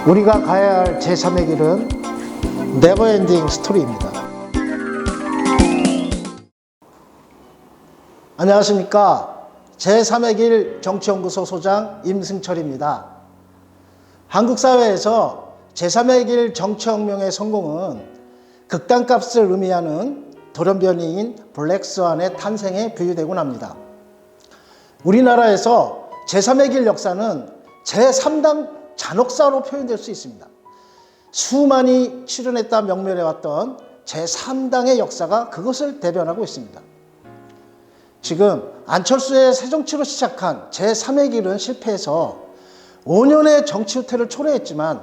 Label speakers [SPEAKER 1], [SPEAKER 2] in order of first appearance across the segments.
[SPEAKER 1] 우리가 가야 할 제3의 길은 네버엔딩 스토리입니다. 안녕하십니까. 제3의 길 정치연구소 소장 임승철입니다. 한국 사회에서 제3의 길 정치혁명의 성공은 극단값을 의미하는 돌연변이인 블랙스완의 탄생에 비유되곤 합니다. 우리나라에서 제3의 길 역사는 제3당 잔혹사로 표현될 수 있습니다. 수많이 출연했다 명멸해왔던 제3당의 역사가 그것을 대변하고 있습니다. 지금 안철수의 새정치로 시작한 제3의 길은 실패해서 5년의 정치 후퇴를 초래했지만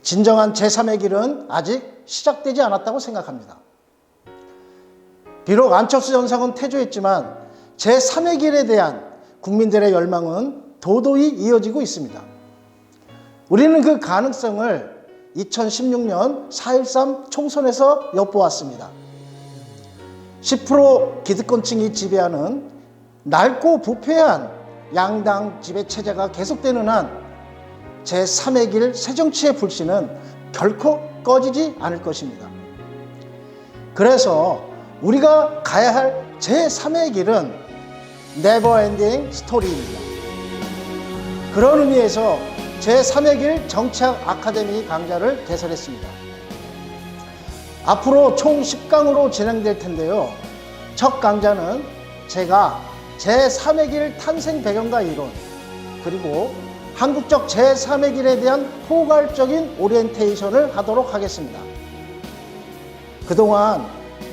[SPEAKER 1] 진정한 제3의 길은 아직 시작되지 않았다고 생각합니다. 비록 안철수 현상은 퇴조했지만 제3의 길에 대한 국민들의 열망은 도도히 이어지고 있습니다. 우리는 그 가능성을 2016년 4.13 총선에서 엿보았습니다. 10% 기득권층이 지배하는 낡고 부패한 양당 지배체제가 계속되는 한 제3의 길 새정치의 불씨는 결코 꺼지지 않을 것입니다. 그래서 우리가 가야 할 제3의 길은 네버엔딩 스토리입니다. 그런 의미에서 제3의 길 정치학 아카데미 강좌를 개설했습니다. 앞으로 총 10강으로 진행될 텐데요. 첫 강좌는 제가 제3의 길 탄생 배경과 이론, 그리고 한국적 제3의 길에 대한 포괄적인 오리엔테이션을 하도록 하겠습니다. 그동안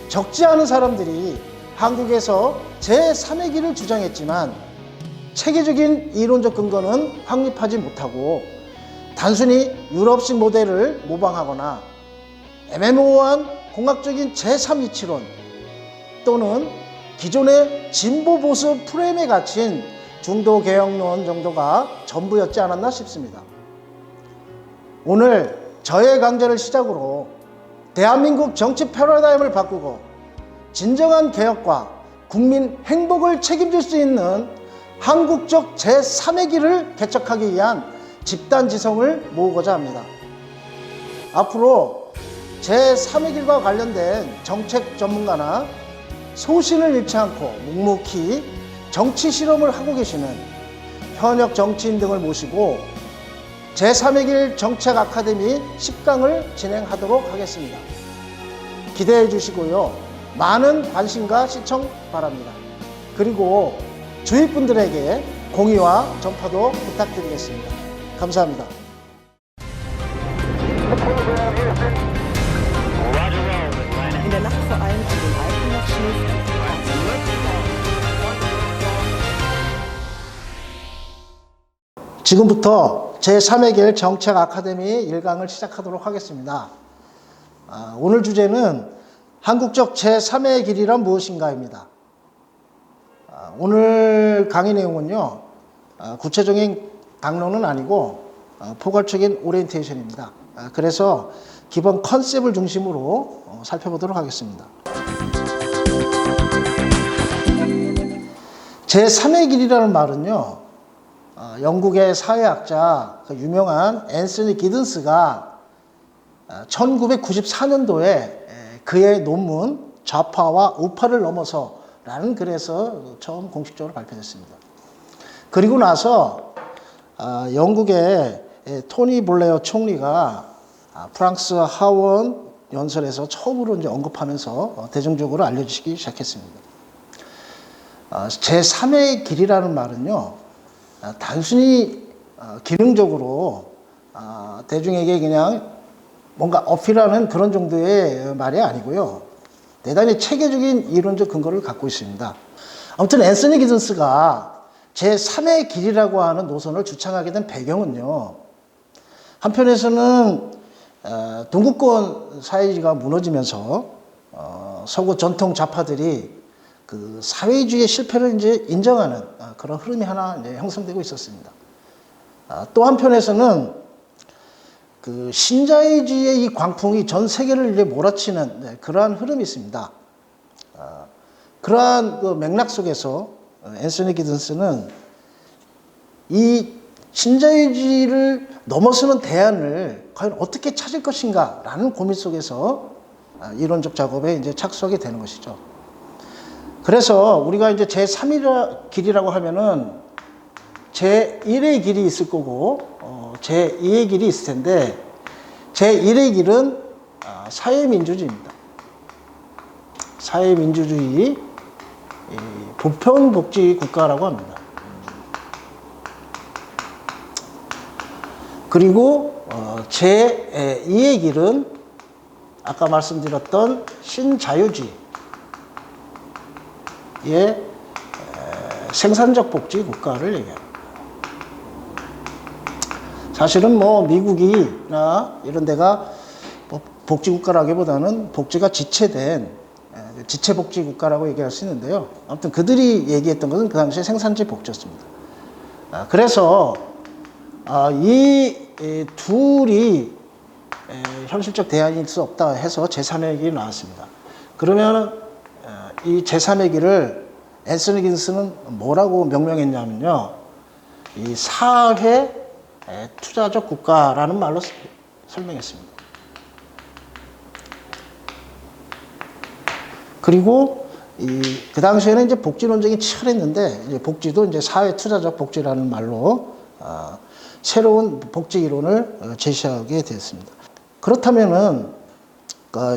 [SPEAKER 1] 적지 않은 사람들이 한국에서 제3의 길을 주장했지만 체계적인 이론적 근거는 확립하지 못하고 단순히 유럽식 모델을 모방하거나 애매모호한 공학적인 제3이치론 또는 기존의 진보 보수 프레임에 갇힌 중도 개혁론 정도가 전부였지 않았나 싶습니다. 오늘 저의 강좌를 시작으로 대한민국 정치 패러다임을 바꾸고 진정한 개혁과 국민 행복을 책임질 수 있는 한국적 제3의 길을 개척하기 위한 집단 지성을 모으고자 합니다. 앞으로 제3의 길과 관련된 정책 전문가나 소신을 잃지 않고 묵묵히 정치 실험을 하고 계시는 현역 정치인 등을 모시고 제3의 길 정책 아카데미 10강을 진행하도록 하겠습니다. 기대해 주시고요. 많은 관심과 시청 바랍니다. 그리고 주위 분들에게 공유와 전파도 부탁드리겠습니다. 감사합니다.
[SPEAKER 2] In der Nacht vor allem an den Alpen noch Schnee.
[SPEAKER 1] 지금부터 제3의 길 정책 아카데미 1강을 시작하도록 하겠습니다. 오늘 주제는 한국적 제3의 길이란 무엇인가입니다. 오늘 강의 내용은요, 구체적인 강론은 아니고 포괄적인 오리엔테이션입니다. 그래서 기본 컨셉을 중심으로 살펴보도록 하겠습니다. 제3의 길이라는 말은요, 영국의 사회학자 유명한 앤서니 기든스가 1994년도에 그의 논문 좌파와 우파를 넘어서 라는 글에서 처음 공식적으로 발표됐습니다. 그리고 나서 영국의 토니 블레어 총리가 프랑스 하원 연설에서 처음으로 이제 언급하면서 대중적으로 알려지기 시작했습니다. 제3의 길이라는 말은요, 단순히 기능적으로 대중에게 그냥 뭔가 어필하는 그런 정도의 말이 아니고요. 대단히 체계적인 이론적 근거를 갖고 있습니다. 아무튼 앤서니 기든스가 제3의 길이라고 하는 노선을 주창하게 된 배경은요, 한편에서는 동구권 사회주의가 무너지면서 서구 전통 좌파들이 그 사회주의의 실패를 이제 인정하는 그런 흐름이 하나 이제 형성되고 있었습니다. 또 한편에서는 그 신자유주의의 이 광풍이 전 세계를 이제 몰아치는 그러한 흐름이 있습니다. 그러한 그 맥락 속에서 앤서니 기든스는 이 신자유주의를 넘어서는 대안을 과연 어떻게 찾을 것인가라는 고민 속에서 이론적 작업에 이제 착수하게 되는 것이죠. 그래서 우리가 이제 제3의 길이라고 하면은 제1의 길이 있을 거고, 제2의 길이 있을 텐데, 제1의 길은 사회민주주의입니다. 사회민주주의, 보편복지 국가라고 합니다. 그리고 제2의 길은 아까 말씀드렸던 신자유주의의 생산적 복지 국가를 얘기합니다. 사실은 뭐 미국이나 이런 데가 복지국가라기보다는 복지가 지체된 지체복지국가라고 얘기할 수 있는데요. 아무튼 그들이 얘기했던 것은 그 당시에 생산지 복지였습니다. 그래서 이 둘이 현실적 대안일 수 없다 해서 제3의 길이 나왔습니다. 그러면 이 제3의 길을 앤서니 긴스는 뭐라고 명명했냐면요. 이 사회 투자적 국가라는 말로 설명했습니다. 그리고 그 당시에는 이제 복지 논쟁이 치열했는데 이제 복지도 이제 사회 투자적 복지라는 말로 새로운 복지 이론을 제시하게 됐습니다. 그렇다면은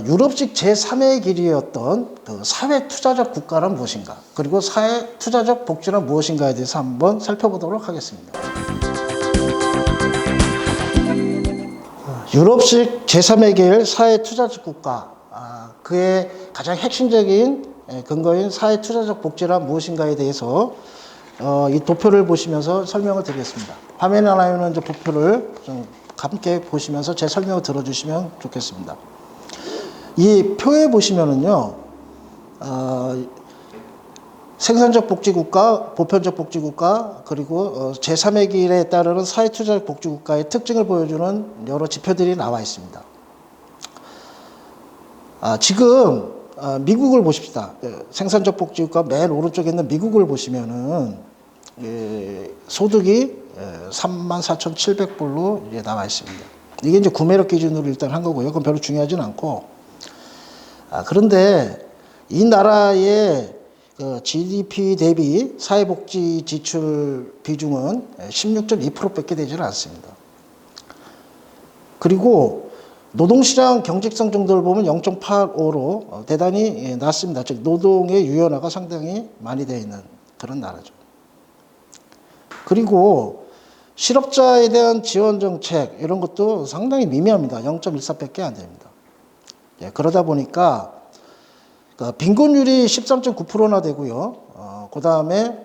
[SPEAKER 1] 유럽식 제3의 길이었던 그 사회 투자적 국가란 무엇인가, 그리고 사회 투자적 복지란 무엇인가에 대해서 한번 살펴보도록 하겠습니다. 유럽식 제3의 길 사회 투자적 국가, 그의 가장 핵심적인 근거인 사회 투자적 복지란 무엇인가에 대해서 이 도표를 보시면서 설명을 드리겠습니다. 화면에 나오는 이제 도표를 좀 함께 보시면서 제 설명을 들어주시면 좋겠습니다. 이 표에 보시면은요, 생산적 복지국가, 보편적 복지국가, 그리고 제3의 길에 따르는 사회투자적 복지국가의 특징을 보여주는 여러 지표들이 나와 있습니다. 지금 미국을 보십시다. 생산적 복지국가 맨 오른쪽에 있는 미국을 보시면은 소득이 34,700불로 이제 나와 있습니다. 이게 이제 구매력 기준으로 일단 한 거고요. 그건 별로 중요하진 않고. 그런데 이 나라의 GDP 대비 사회복지 지출 비중은 16.2%밖에 되지는 않습니다. 그리고 노동시장 경직성 정도를 보면 0.85로 대단히 낮습니다. 즉 노동의 유연화가 상당히 많이 되어 있는 그런 나라죠. 그리고 실업자에 대한 지원 정책 이런 것도 상당히 미미합니다. 0.14밖에 안 됩니다. 그러다 보니까 빈곤율이 13.9%나 되고요. 그 다음에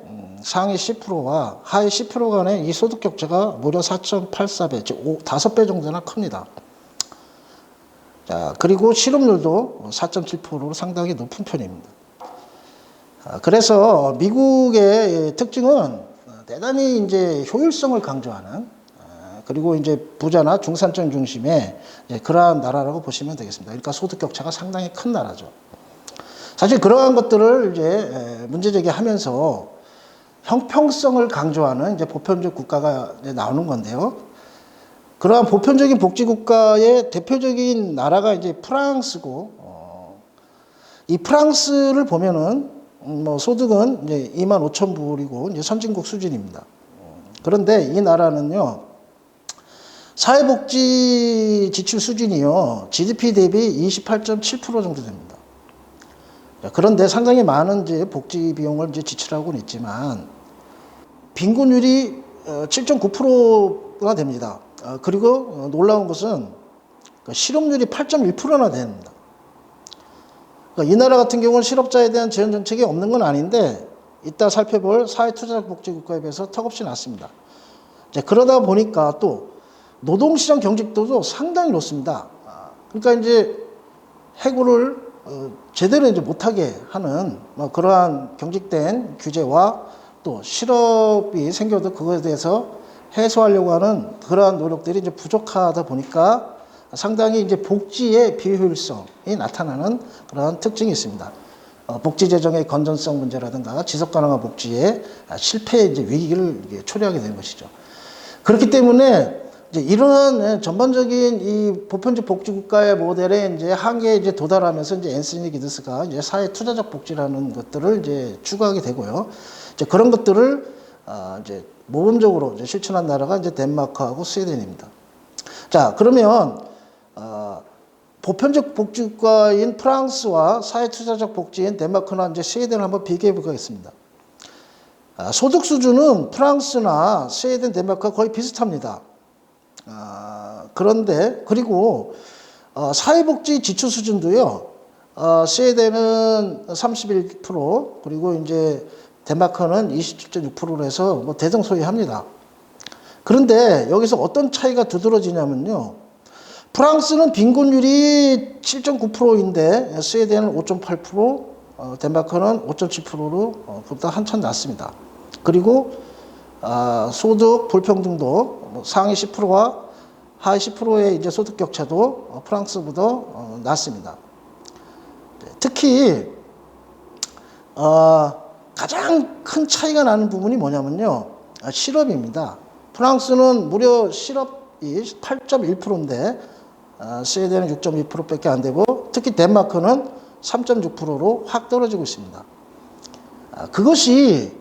[SPEAKER 1] 상위 10%와 하위 10% 간의 이 소득 격차가 무려 4.84배, 즉 5배 정도나 큽니다. 자, 그리고 실업률도 4.7%로 상당히 높은 편입니다. 그래서 미국의 특징은 대단히 이제 효율성을 강조하는, 그리고 이제 부자나 중산층 중심의 그러한 나라라고 보시면 되겠습니다. 그러니까 소득 격차가 상당히 큰 나라죠. 사실 그러한 것들을 이제 문제 제기하면서 형평성을 강조하는 이제 보편적 국가가 이제 나오는 건데요. 그러한 보편적인 복지 국가의 대표적인 나라가 이제 프랑스고, 이 프랑스를 보면은 뭐 소득은 이제 25,000불이고 이제 선진국 수준입니다. 그런데 이 나라는요, 사회복지 지출 수준이요, GDP 대비 28.7% 정도 됩니다. 그런데 상당히 많은 이제 복지 비용을 이제 지출하고는 있지만 빈곤율이 7.9%가 됩니다. 그리고 놀라운 것은 실업률이 8.1%나 됩니다. 이 나라 같은 경우는 실업자에 대한 지원 정책이 없는 건 아닌데 이따 살펴볼 사회투자적 복지국가에 비해서 턱없이 낮습니다. 그러다 보니까 또 노동시장 경직도도 상당히 높습니다. 그러니까 이제 해고를 제대로 이제 못하게 하는 그러한 경직된 규제와 또 실업이 생겨도 그것에 대해서 해소하려고 하는 그러한 노력들이 이제 부족하다 보니까 상당히 이제 복지의 비효율성이 나타나는 그러한 특징이 있습니다. 복지 재정의 건전성 문제라든가 지속 가능한 복지의 실패의 이제 위기를 초래하게 되는 것이죠. 그렇기 때문에 이제 이런 전반적인 이 보편적 복지국가의 모델에 이제 한계에 이제 도달하면서 이제 앤서니 기드스가 이제 사회 투자적 복지라는 것들을 이제 추구하게 되고요. 이제 그런 것들을 이제 모범적으로 이제 실천한 나라가 이제 덴마크하고 스웨덴입니다. 자, 그러면 보편적 복지국가인 프랑스와 사회 투자적 복지인 덴마크나 이제 스웨덴을 한번 비교해 보겠습니다. 소득 수준은 프랑스나 스웨덴, 덴마크가 거의 비슷합니다. 그런데 그리고 사회복지 지출 수준도요. 스웨덴은 31% 그리고 이제 덴마크는 27.6%로 해서 뭐 대등소이합니다. 그런데 여기서 어떤 차이가 두드러지냐면요. 프랑스는 빈곤율이 7.9%인데 스웨덴은 5.8%, 덴마크는 5.7%로 그보다 한참 낮습니다. 그리고 소득 불평등도 상위 10%와 하위 10%의 이제 소득 격차도 프랑스보다 낮습니다. 특히 가장 큰 차이가 나는 부분이 뭐냐면요. 실업입니다. 프랑스는 무려 실업이 8.1%인데 스웨덴은 6.2%밖에 안 되고 특히 덴마크는 3.6%로 확 떨어지고 있습니다. 그것이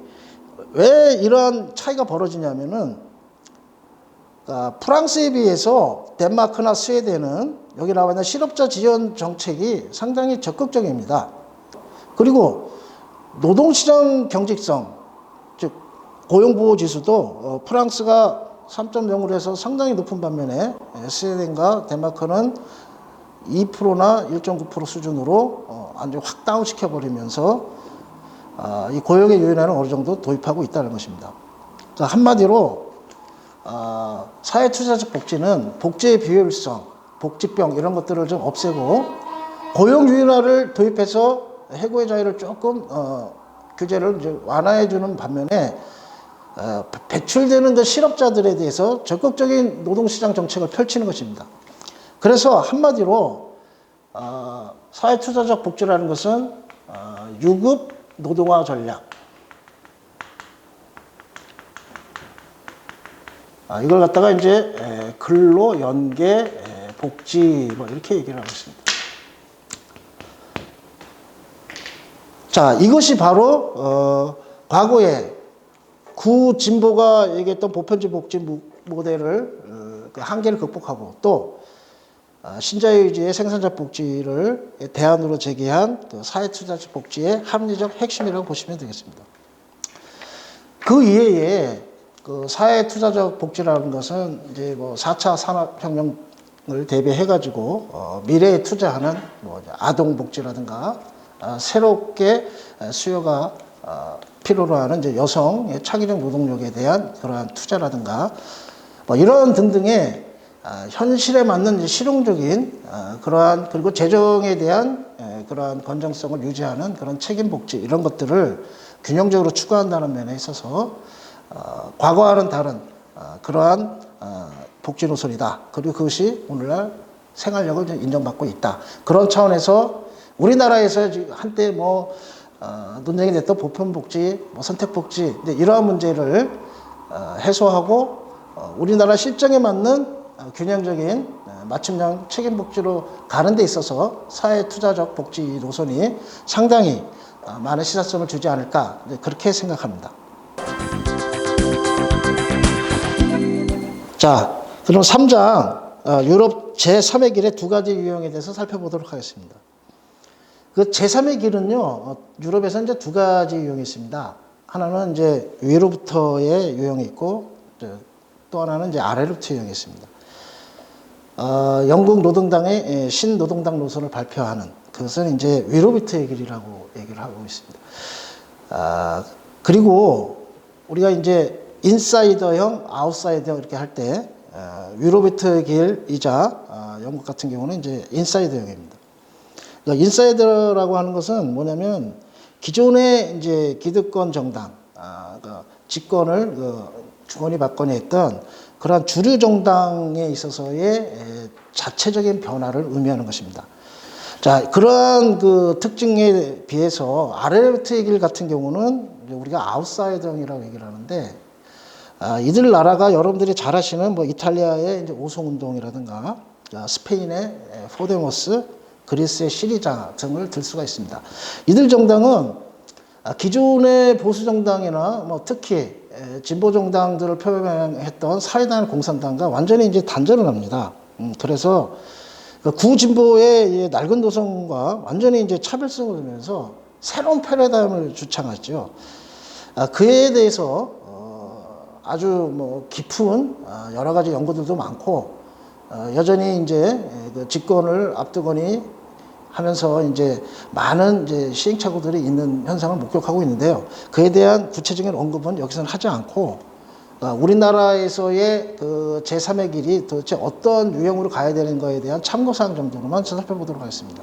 [SPEAKER 1] 왜 이러한 차이가 벌어지냐면은 프랑스에 비해서 덴마크나 스웨덴은 여기 나와 있는 실업자 지원 정책이 상당히 적극적입니다. 그리고 노동시장 경직성, 즉 고용보호지수도 프랑스가 3.0으로 해서 상당히 높은 반면에 스웨덴과 덴마크는 2%나 1.9% 수준으로 완전 확 다운시켜버리면서 이 고용의 요인에는 어느 정도 도입하고 있다는 것입니다. 자, 한마디로 사회투자적 복지는 복지의 비효율성, 복지병 이런 것들을 좀 없애고 고용 유연화를 도입해서 해고의 자유를 조금 규제를 이제 완화해주는 반면에 배출되는 그 실업자들에 대해서 적극적인 노동시장 정책을 펼치는 것입니다. 그래서 한마디로 사회투자적 복지라는 것은 유급 노동화 전략, 이걸 갖다가 이제 근로 연계 복지 뭐 이렇게 얘기를 하고 있습니다. 자, 이것이 바로 과거에 구진보가 얘기했던 보편적 복지 모델을 그 한계를 극복하고 또 신자유주의 생산자 복지를 대안으로 제기한 그 사회투자적 복지의 합리적 핵심이라고 보시면 되겠습니다. 그 이외에 그 사회투자적 복지라는 것은 이제 뭐 4차 산업혁명을 대비해가지고 미래에 투자하는 뭐 아동복지라든가 새롭게 수요가 필요로 하는 이제 여성의 창의적 노동력에 대한 그러한 투자라든가 뭐 이런 등등의 현실에 맞는 실용적인 그러한 그리고 재정에 대한 그러한 건전성을 유지하는 그런 책임 복지 이런 것들을 균형적으로 추구한다는 면에 있어서 과거와는 다른 그러한 복지 노선이다. 그리고 그것이 오늘날 생활력을 인정받고 있다. 그런 차원에서 우리나라에서 한때 뭐 논쟁이 됐던 보편복지, 뭐 선택복지 이러한 문제를 해소하고 우리나라 실정에 맞는 균형적인 맞춤형 책임복지로 가는 데 있어서 사회투자적 복지 노선이 상당히 많은 시사점을 주지 않을까 그렇게 생각합니다. 자, 그럼 3장 유럽 제3의 길의 두 가지 유형에 대해서 살펴보도록 하겠습니다. 그 제3의 길은요, 유럽에서 이제 두 가지 유형이 있습니다. 하나는 이제 위로부터의 유형이 있고, 또 하나는 이제 아래로부터 유형이 있습니다. 영국 노동당의 신노동당 노선을 발표하는 그것은 이제 위로부터의 길이라고 얘기를 하고 있습니다. 그리고 우리가 이제 인사이더형, 아웃사이더형 이렇게 할 때 위로부터의 길이자 영국 같은 경우는 이제 인사이더형입니다. 그러니까 인사이더라고 하는 것은 뭐냐면 기존의 이제 기득권 정당, 그러니까 집권을 주거니 받거니 했던 그러한 주류 정당에 있어서의 자체적인 변화를 의미하는 것입니다. 자, 그러한 그 특징에 비해서 아래로부터의 길 같은 경우는 우리가 아웃사이더형이라고 얘기를 하는데 이들 나라가 여러분들이 잘 아시는 뭐 이탈리아의 이제 오송운동이라든가 스페인의 포데모스, 그리스의 시리자 등을 들 수가 있습니다. 이들 정당은 기존의 보수 정당이나 뭐 특히 진보 정당들을 표명했던 사회당 공산당과 완전히 이제 단절을 합니다. 그래서 구진보의 낡은 노선과 완전히 이제 차별성을 두면서 새로운 패러다임을 주창하죠. 그에 대해서 아주 뭐 깊은 여러 가지 연구들도 많고 여전히 이제 그 집권을 앞두거니 하면서 이제 많은 이제 시행착오들이 있는 현상을 목격하고 있는데요. 그에 대한 구체적인 언급은 여기서는 하지 않고 우리나라에서의 그 제3의 길이 도대체 어떤 유형으로 가야 되는 거에 대한 참고사항 정도로만 살펴보도록 하겠습니다.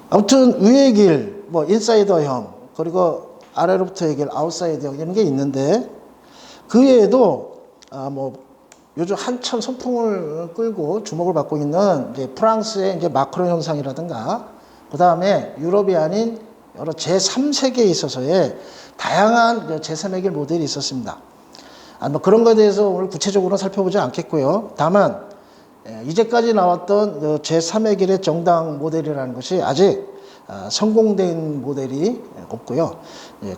[SPEAKER 1] 아무튼 위의 길, 뭐 인사이더형, 그리고 아래로부터의 길, 아웃사이더형 이런 게 있는데 그 외에도 뭐 요즘 한참 선풍을 끌고 주목을 받고 있는 이제 프랑스의 이제 마크롱 현상이라든가 그 다음에 유럽이 아닌 여러 제3세계에 있어서의 다양한 제3의 길 모델이 있었습니다. 뭐 그런 것에 대해서 오늘 구체적으로 살펴보지 않겠고요. 다만 이제까지 나왔던 제3의 길의 정당 모델이라는 것이 아직 성공된 모델이 없고요.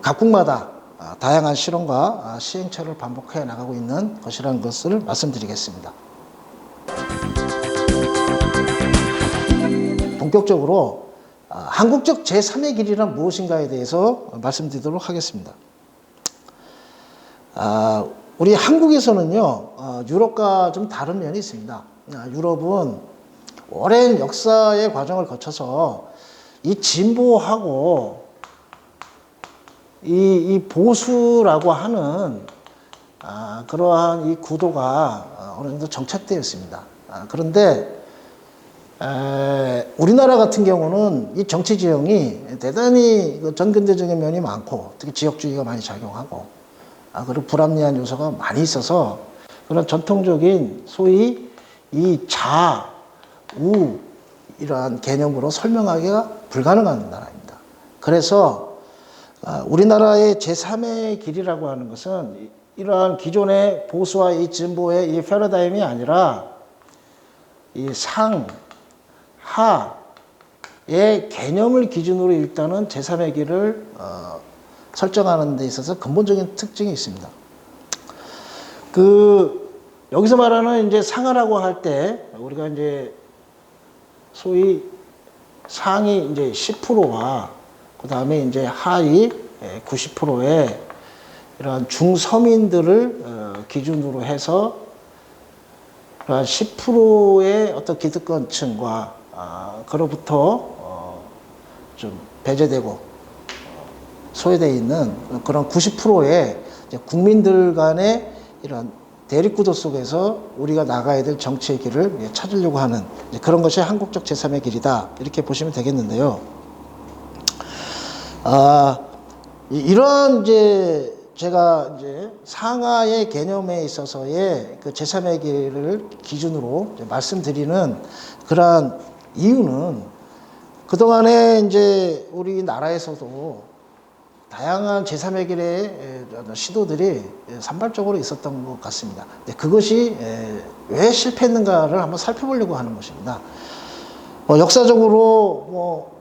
[SPEAKER 1] 각국마다 다양한 실험과 시행착오를 반복해 나가고 있는 것이라는 것을 말씀드리겠습니다. 본격적으로 한국적 제3의 길이란 무엇인가에 대해서 말씀드리도록 하겠습니다. 우리 한국에서는요, 유럽과 좀 다른 면이 있습니다. 유럽은 오랜 역사의 과정을 거쳐서 이 진보하고 이 보수라고 하는 그러한 이 구도가 어느 정도 정착되어 있습니다. 그런데 우리나라 같은 경우는 이 정치 지형이 대단히 전근대적인 면이 많고 특히 지역주의가 많이 작용하고 그리고 불합리한 요소가 많이 있어서 그런 전통적인 소위 이 좌, 우 이러한 개념으로 설명하기가 불가능한 나라입니다. 그래서 우리나라의 제3의 길이라고 하는 것은 이러한 기존의 보수와 이 진보의 이 패러다임이 아니라 이 상, 하의 개념을 기준으로 일단은 제3의 길을 설정하는 데 있어서 근본적인 특징이 있습니다. 여기서 말하는 이제 상하라고 할 때 우리가 이제 소위 상이 이제 10%와 그 다음에 이제 하위 90%의 이러한 중서민들을 기준으로 해서 10%의 어떤 기득권층과 그로부터 좀 배제되고 소외되어 있는 그런 90%의 국민들 간의 이런 대립구도 속에서 우리가 나가야 될 정치의 길을 찾으려고 하는 그런 것이 한국적 제3의 길이다 이렇게 보시면 되겠는데요. 이런 이제 제가 이제 상하의 개념에 있어서의 그 제3의 길을 기준으로 말씀드리는 그러한 이유는 그동안에 이제 우리나라에서도 다양한 제3의 길의 시도들이 산발적으로 있었던 것 같습니다. 그것이 왜 실패했는가를 한번 살펴보려고 하는 것입니다. 역사적으로 뭐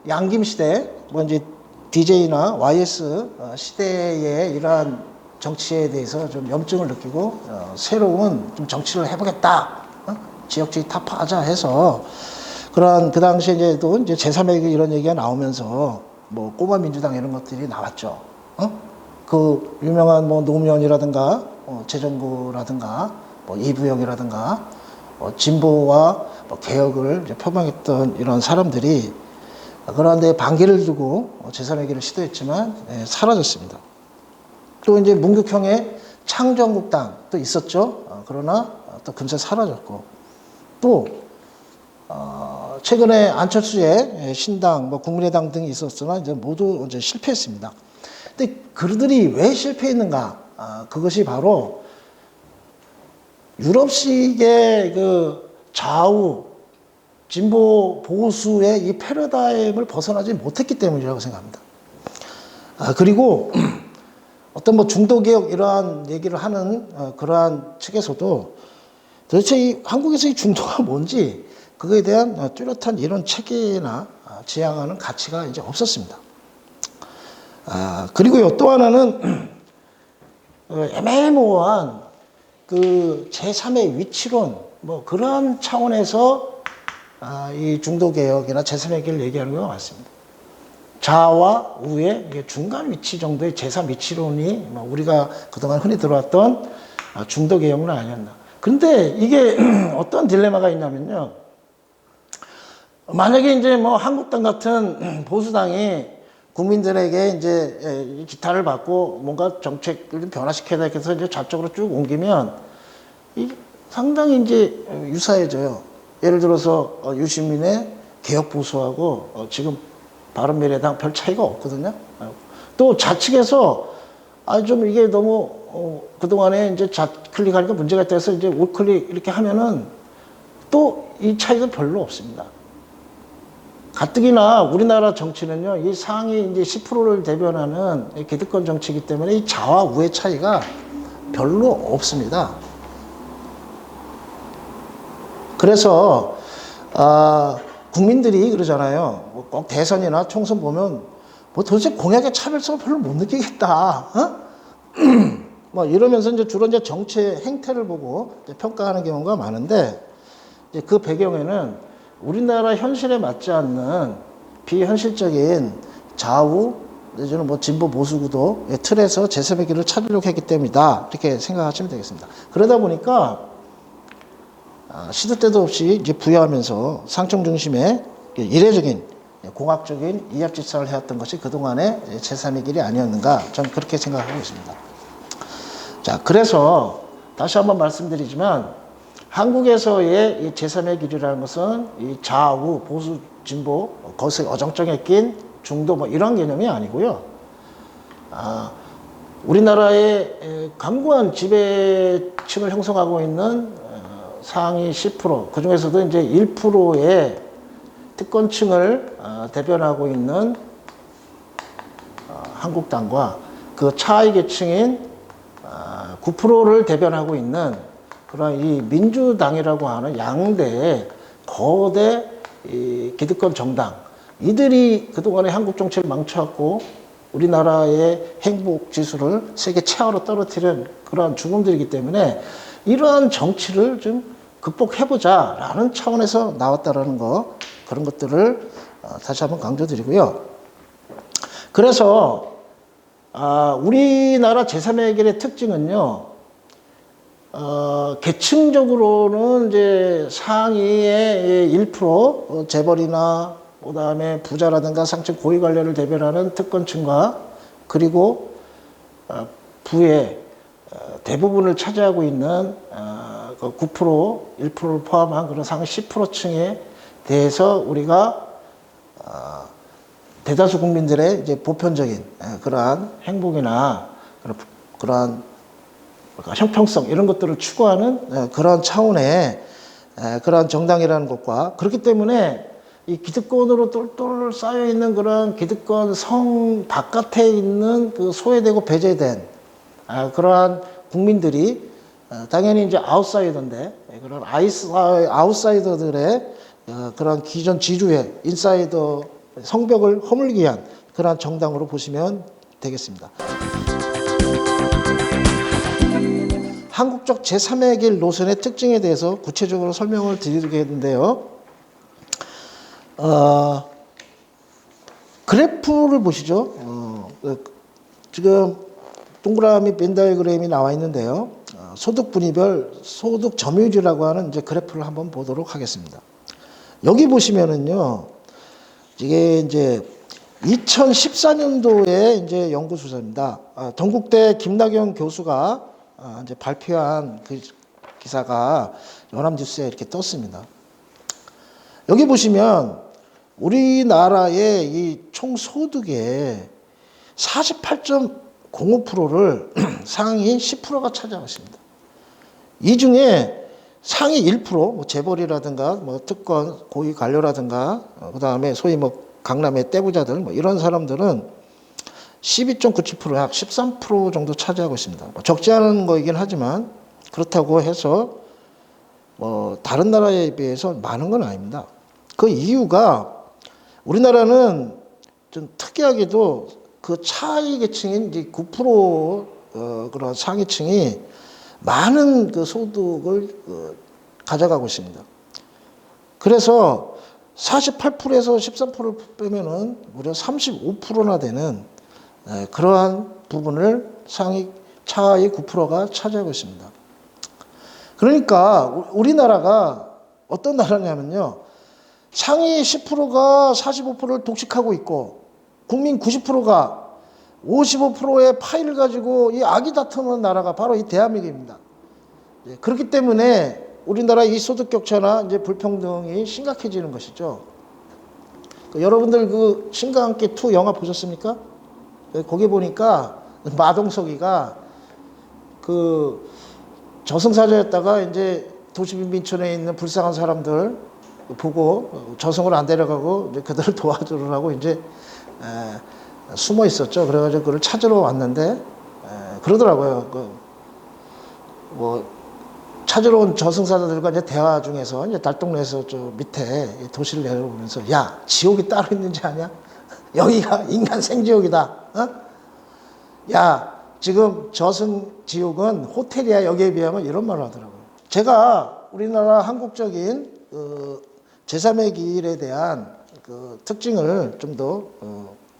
[SPEAKER 1] 양김 시대, 뭐 이제 DJ나 YS 시대의 이러한 정치에 대해서 좀 염증을 느끼고 새로운 좀 정치를 해보겠다, 지역주의 타파하자 해서 그런 그 당시에 이제 또 이제 제3의 길 이런 얘기가 나오면서 뭐 꼬마 민주당 이런 것들이 나왔죠. 그 유명한 뭐 노무현이라든가 재정부라든가 뭐 이부영이라든가 진보와 뭐 개혁을 이제 표방했던 이런 사람들이 그런데 반기를 두고 제3의 길을 시도했지만 사라졌습니다. 또 이제 문국형의 창조한국당도 있었죠. 그러나 또 금세 사라졌고 또 최근에 안철수의 신당, 뭐 국민의당 등이 있었으나 이제 모두 이제 실패했습니다. 근데 그들이 왜 실패했는가? 그것이 바로 유럽식의 그 좌우 진보 보수의 이 패러다임을 벗어나지 못했기 때문이라고 생각합니다. 그리고 어떤 뭐 중도개혁 이러한 얘기를 하는 그러한 측에서도 도대체 이 한국에서 이 중도가 뭔지 그거에 대한 뚜렷한 이론 체계나 지향하는 가치가 이제 없었습니다. 그리고요, 또 하나는 애매모호한 그 제3의 위치론 뭐 그런 차원에서 이 중도개혁이나 제3의 길을 얘기하는 것 같습니다. 좌와 우의 중간 위치 정도의 제3 위치론이 우리가 그동안 흔히 들어왔던 중도개혁은 아니었나. 근데 이게 어떤 딜레마가 있냐면요. 만약에 이제 뭐 한국당 같은 보수당이 국민들에게 이제 기탄을 받고 뭔가 정책을 변화시켜야 해서 이제 좌쪽으로 쭉 옮기면 상당히 이제 유사해져요. 예를 들어서 유시민의 개혁 보수하고 지금 바른미래당 별 차이가 없거든요. 또 좌측에서 좀 이게 너무 그동안에 이제 좌클릭하니까 문제가 있다 해서 이제 우클릭 이렇게 하면은 또 이 차이가 별로 없습니다. 가뜩이나 우리나라 정치는요, 이 상위 이제 10%를 대변하는 기득권 정치이기 때문에 이 좌와 우의 차이가 별로 없습니다. 그래서 국민들이 그러잖아요. 꼭 대선이나 총선 보면 뭐 도대체 공약의 차별성을 별로 못 느끼겠다. 뭐 이러면서 이제 주로 이제 정치의 행태를 보고 평가하는 경우가 많은데 이제 그 배경에는 우리나라 현실에 맞지 않는 비현실적인 좌우 내지는 뭐 진보 보수 구도의 틀에서 제3의 길을 찾으려고 했기 때문이다. 이렇게 생각하시면 되겠습니다. 그러다 보니까 시도 때도 없이 이제 부여하면서 상층 중심의 이례적인 공학적인 이합집산을 해왔던 것이 그동안의 제3의 길이 아니었는가 저는 그렇게 생각하고 있습니다. 자, 그래서 다시 한번 말씀드리지만 한국에서의 이 제3의 길이라는 것은 이 좌우 보수 진보 거기서 어정쩡해 낀 중도 뭐 이런 개념이 아니고요. 우리나라의 강고한 지배층을 형성하고 있는 상위 10%, 그 중에서도 이제 1%의 특권층을 대변하고 있는 한국당과 그 차이 계층인 9%를 대변하고 있는 그런 이 민주당이라고 하는 양대 거대 이 기득권 정당, 이들이 그동안에 한국 정치를 망쳐왔고 우리나라의 행복 지수를 세계 최하로 떨어뜨린 그러한 죽음들이기 때문에 이러한 정치를 좀 극복해보자라는 차원에서 나왔다라는 거, 그런 것들을 다시 한번 강조드리고요. 그래서 우리나라 제3의 길의 특징은요, 계층적으로는 이제 상위의 1% 재벌이나 그다음에 부자라든가 상층 고위 관료를 대변하는 특권층과 그리고 부의 대부분을 차지하고 있는 9%, 1%를 포함한 그런 상위 10%층에 대해서 우리가 대다수 국민들의 이제 보편적인 그러한 행복이나 그러한 형평성 이런 것들을 추구하는 그런 차원의 그러한 정당이라는 것과 그렇기 때문에 이 기득권으로 똘똘 쌓여 있는 그런 기득권 성 바깥에 있는 그 소외되고 배제된 그러한 국민들이 당연히 이제 아웃사이더인데 그런 아웃사이더들의 그런 기존 지주의 인사이더 성벽을 허물기 위한 그러한 정당으로 보시면 되겠습니다. 한국적 제3의 길 노선의 특징에 대해서 구체적으로 설명을 드리겠는데요. 그래프를 보시죠. 지금 동그라미 벤 다이어그램이 나와 있는데요. 소득 분위별 소득 점유율이라고 하는 이제 그래프를 한번 보도록 하겠습니다. 여기 보시면은요, 이게 이제 2014년도에 이제 연구수사입니다. 동국대 김나경 교수가 이제 발표한 그 기사가 연합뉴스에 이렇게 떴습니다. 여기 보시면 우리나라의 이 총소득의 48.05%를 상위 10%가 차지하고 있습니다. 이 중에 상위 1%, 뭐 재벌이라든가, 뭐 특권, 고위 관료라든가, 그 다음에 소위 뭐 강남의 떼부자들, 뭐 이런 사람들은 12.97%, 약 13% 정도 차지하고 있습니다. 적지 않은 거이긴 하지만 그렇다고 해서 다른 나라에 비해서 많은 건 아닙니다. 그 이유가 우리나라는 좀 특이하게도 그 차이 계층인 이제 9% 그런 상위층이 많은 그 소득을 가져가고 있습니다. 그래서 48%에서 13%를 빼면은 무려 35%나 되는 그러한 부분을 상위 차이 9%가 차지하고 있습니다. 그러니까 우리나라가 어떤 나라냐면요. 상위 10%가 45%를 독식하고 있고 국민 90%가 55%의 파일을 가지고 이 악이 다투는 나라가 바로 이 대한민국입니다. 그렇기 때문에 우리나라 이 소득 격차나 이제 불평등이 심각해지는 것이죠. 여러분들 그 신과 함께 2 영화 보셨습니까? 거기 보니까 마동석이가 그 저승사자였다가 이제 도시빈민촌에 있는 불쌍한 사람들 보고 저승으로 안 데려가고 이제 그들을 도와주려고 이제 숨어 있었죠. 그래가지고 그를 찾으러 왔는데 그러더라고요. 찾으러 온 저승사자들과 이제 대화 중에서 이제 달동네에서 저 밑에 도시를 내려오면서 야, 지옥이 따로 있는지 아냐? 여기가 인간 생지옥이다. 어? 야, 지금 저승 지옥은 호텔이야. 여기에 비하면 이런 말을 하더라고요. 제가 우리나라 한국적인 제3의 길에 대한 그 특징을 좀 더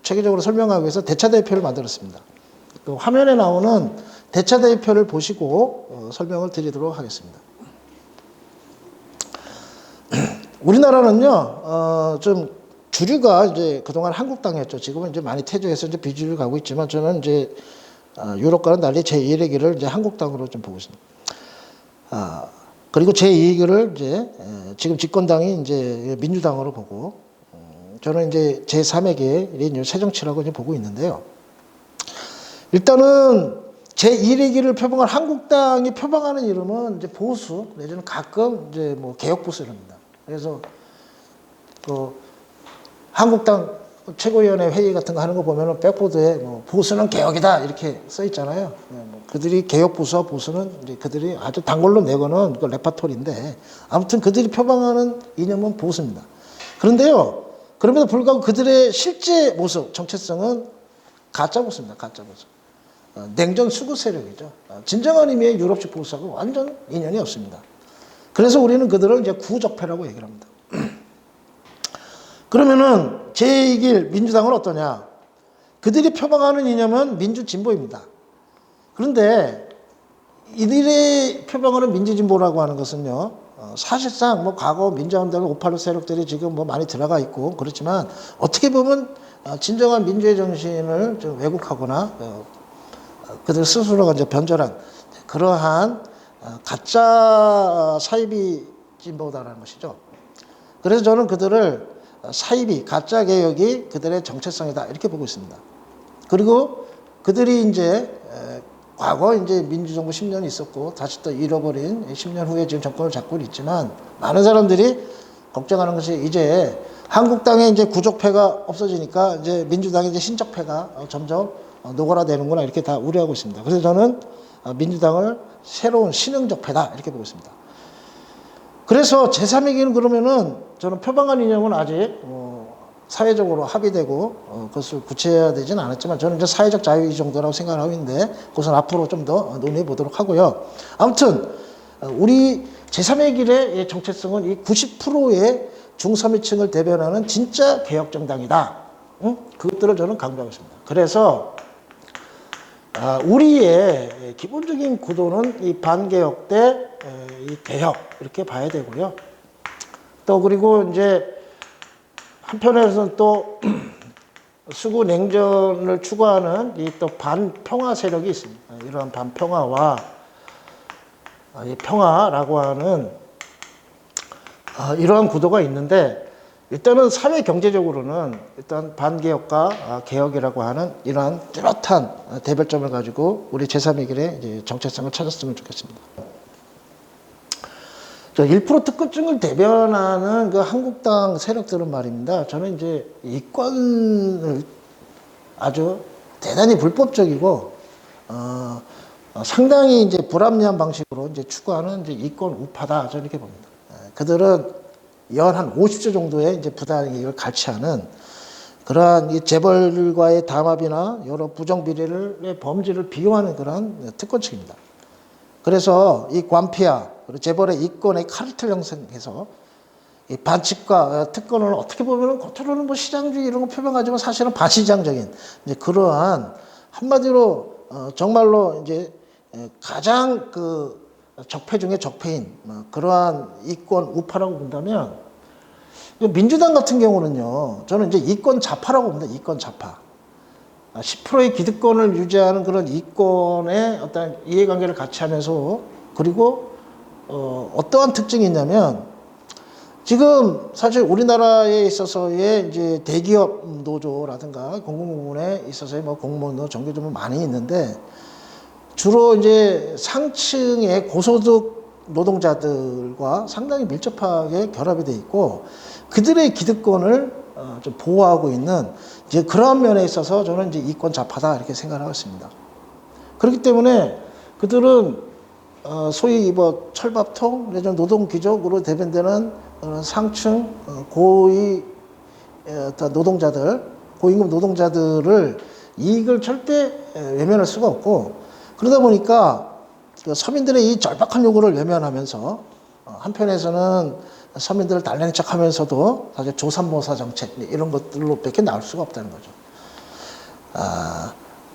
[SPEAKER 1] 체계적으로 설명하기 위해서 대차대표를 만들었습니다. 그 화면에 나오는 대차대표를 보시고 설명을 드리도록 하겠습니다. 우리나라는요, 좀 주류가 이제 그동안 한국당이었죠. 지금은 이제 많이 퇴조해서 이제 비주류 가고 있지만 저는 이제 유럽과는 달리 제1의 길을 이제 한국당으로 좀 보고 있습니다. 그리고 제2의 길을 이제 지금 집권당이 이제 민주당으로 보고 저는 이제 제3의 길이 새정치라고 이제 보고 있는데요. 일단은 제1의 길을 표방한 한국당이 표방하는 이름은 이제 보수 내지는 가끔 이제 뭐 개혁보수랍니다. 그래서 그 한국당 최고위원회 회의 같은 거 하는 거 보면은 백보드에 뭐 보수는 개혁이다 이렇게 써 있잖아요. 그들이 개혁 보수와 보수는 이제 그들이 아주 단골로 내거는 그 레파토리인데 아무튼 그들이 표방하는 이념은 보수입니다. 그런데요, 그럼에도 불구하고 그들의 실제 모습, 정체성은 가짜 보수입니다. 가짜 보수. 냉전 수구 세력이죠. 진정한 의미의 유럽식 보수하고 완전 인연이 없습니다. 그래서 우리는 그들을 이제 구적패라고 얘기를 합니다. 그러면은 제2길 민주당은 어떠냐? 그들이 표방하는 이념은 민주진보입니다. 그런데 이들이 표방하는 민주진보라고 하는 것은요, 사실상 뭐 과거 민주화운동 586 세력들이 지금 뭐 많이 들어가 있고 그렇지만 어떻게 보면 진정한 민주의 정신을 좀 왜곡하거나 그들 스스로가 이제 변절한 그러한 가짜 사이비 진보다라는 것이죠. 그래서 저는 그들을 사이비, 가짜 개혁이 그들의 정체성이다 이렇게 보고 있습니다. 그리고 그들이 이제 과거 이제 민주정부 10년 있었고 다시 또 잃어버린 10년 후에 지금 정권을 잡고 있지만 많은 사람들이 걱정하는 것이 이제 한국당의 이제 구족패가 없어지니까 이제 민주당의 이제 신적패가 점점 노골화되는구나 이렇게 다 우려하고 있습니다. 그래서 저는 민주당을 새로운 신흥적패다 이렇게 보고 있습니다. 그래서 제3의 길은 그러면은 저는 표방한 이념은 아직 사회적으로 합의되고 그것을 구체해야 되지는 않았지만 저는 이제 사회적 자유 이 정도라고 생각을 하고 있는데 그것은 앞으로 좀 더 논의해 보도록 하고요. 아무튼 우리 제3의 길의 정체성은 이 90%의 중서민층을 대변하는 진짜 개혁정당이다. 그것들을 저는 강조하고 있습니다. 그래서 우리의 기본적인 구도는 이 반개혁 대 이 개혁 이렇게 봐야 되고요. 또 그리고 이제 한편에서는 또 수구 냉전을 추구하는 이 또 반평화 세력이 있습니다. 이러한 반평화와 이 평화라고 하는 이러한 구도가 있는데 일단은 사회 경제적으로는 일단 반개혁과 개혁이라고 하는 이러한 뚜렷한 대별점을 가지고 우리 제3의 길의 이제 정체성을 찾았으면 좋겠습니다. 1% 특급층을 대변하는 그 한국당 세력들은 말입니다. 저는 이제 이권을 아주 대단히 불법적이고 상당히 이제 불합리한 방식으로 이제 추구하는 이제 이권 우파다 저는 이렇게 봅니다. 그들은 연 한 50조 정도의 이제 부당이익을 갈취하는 그러한 이 재벌과의 담합이나 여러 부정비리의 범죄를 비용하는 그런 특권층입니다. 그래서 이 관피아 그리고 재벌의 이권의 카르텔 형성해서 이 반칙과 특권을 어떻게 보면은 겉으로는 뭐 시장주의 이런 거 표명하지만 사실은 반시장적인 이제 그러한 한마디로 정말로 이제 가장 그 적폐 중에 적폐인 그러한 이권 우파라고 본다면 민주당 같은 경우는요 저는 이제 이권 좌파라고 봅니다. 이권 좌파 10%의 기득권을 유지하는 그런 이권의 어떤 이해관계를 같이 하면서 그리고 어떠한 특징이 있냐면 지금 사실 우리나라에 있어서의 이제 대기업 노조라든가 공공부문에 있어서의 뭐 공무원 노조, 정규직은 많이 있는데 주로 이제 상층의 고소득 노동자들과 상당히 밀접하게 결합이 돼 있고 그들의 기득권을 좀 보호하고 있는 이제 그러한 면에 있어서 저는 이제 이권 좌파다 이렇게 생각하고 있습니다. 그렇기 때문에 그들은 소위 뭐 철밥통 내지는 노동귀족으로 대변되는 상층 고위 노동자들 고임금 노동자들을 이익을 절대 외면할 수가 없고 그러다 보니까 서민들의 이 절박한 요구를 외면하면서 한편에서는 서민들을 달래는 척하면서도 사실 조삼모사 정책 이런 것들로밖에 나올 수가 없다는 거죠.